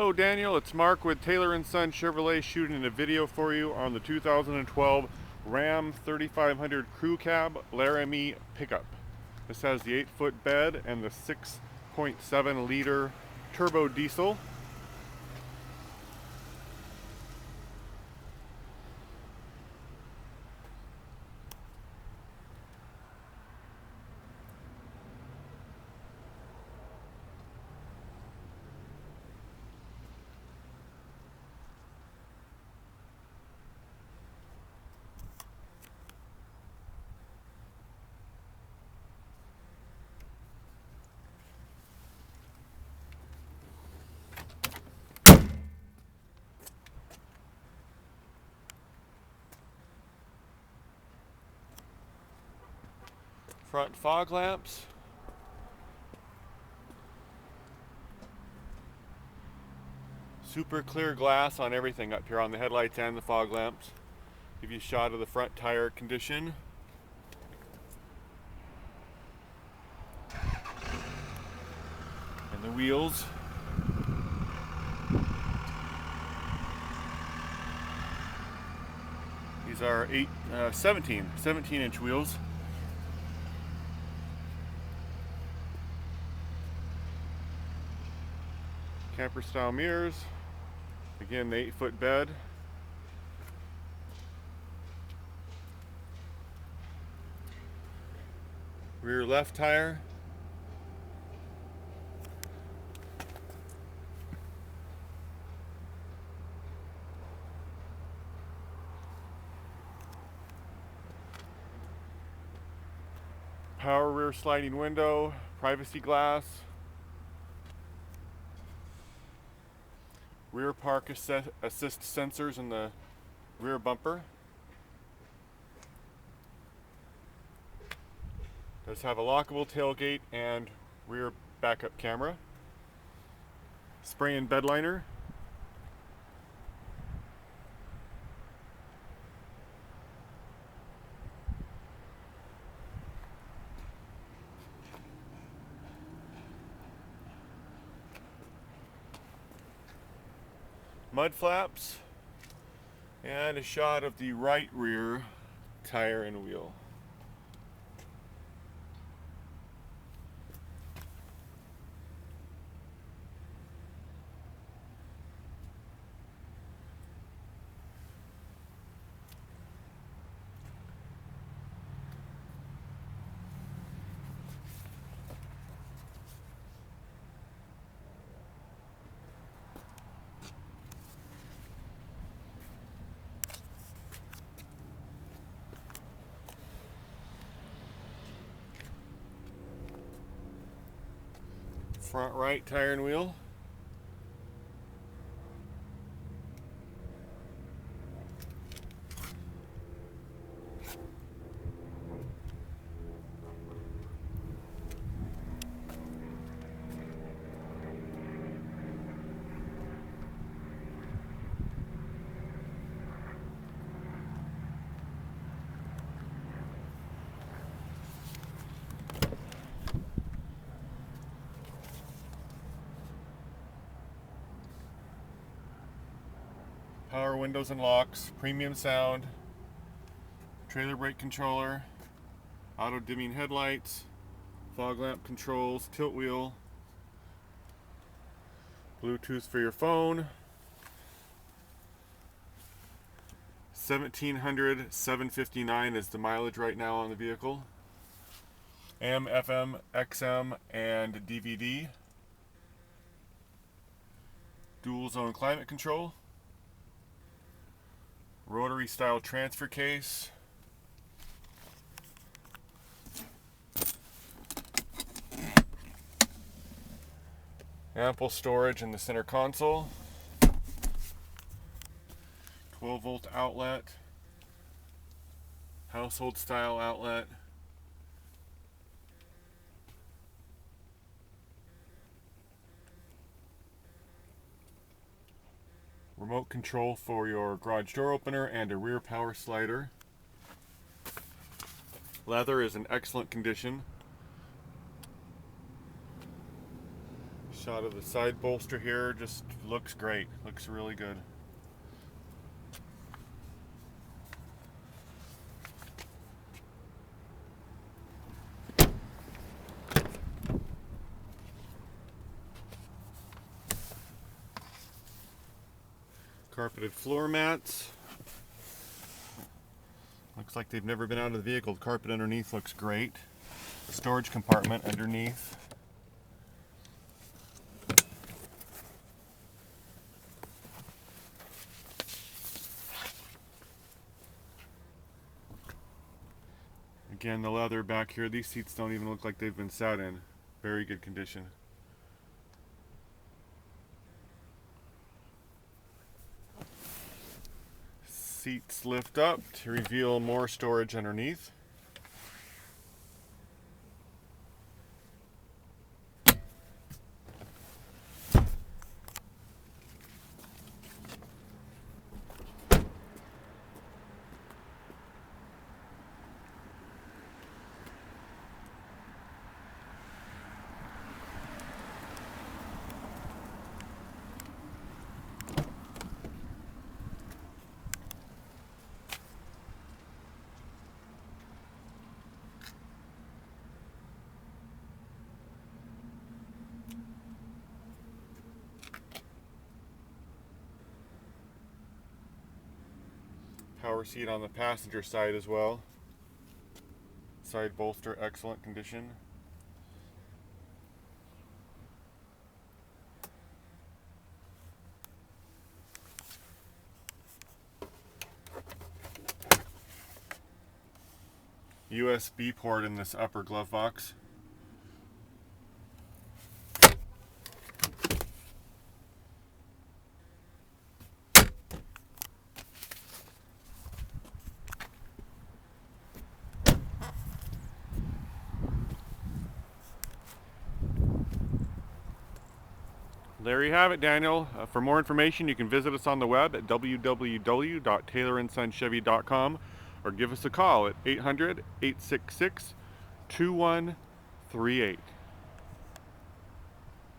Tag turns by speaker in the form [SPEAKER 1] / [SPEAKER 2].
[SPEAKER 1] Hello Daniel, it's Mark with Taylor & Son Chevrolet shooting a video for you on the 2012 Ram 3500 Crew Cab Laramie pickup. This has the 8-foot bed and the 6.7 liter turbo diesel. Front fog lamps. Super clear glass on everything up here on the headlights and the fog lamps. Give you a shot of the front tire condition. And the wheels. These are 17-inch wheels. Camper style mirrors. Again, the 8-foot bed. Rear left tire. Power rear sliding window, privacy glass. Rear park assist sensors in the rear bumper. Does have a lockable tailgate and rear backup camera. Spray and bed liner. Mud flaps, and a shot of the right rear tire and wheel. Front right tire and wheel. Power windows and locks, premium sound, trailer brake controller, auto dimming headlights, fog lamp controls, tilt wheel, Bluetooth for your phone, 1700/759 is the mileage right now on the vehicle, AM, FM, XM, and DVD, dual zone climate control, rotary style transfer case, ample storage in the center console, 12-volt outlet, household style outlet, remote control for your garage door opener, and a rear power slider. Leather is in excellent condition. Shot of the side bolster here, just looks great, looks really good. Carpeted floor mats. Looks like they've never been out of the vehicle. The carpet underneath looks great. Storage compartment underneath. Again, the leather back here, these seats don't even look like they've been sat in. Very good condition. Seats lift up to reveal more storage underneath. Power seat on the passenger side as well. Side bolster, excellent condition. USB port in this upper glove box. There you have it, Daniel. For more information, you can visit us on the web at www.taylorandsonchevy.com or give us a call at 800-866-2138.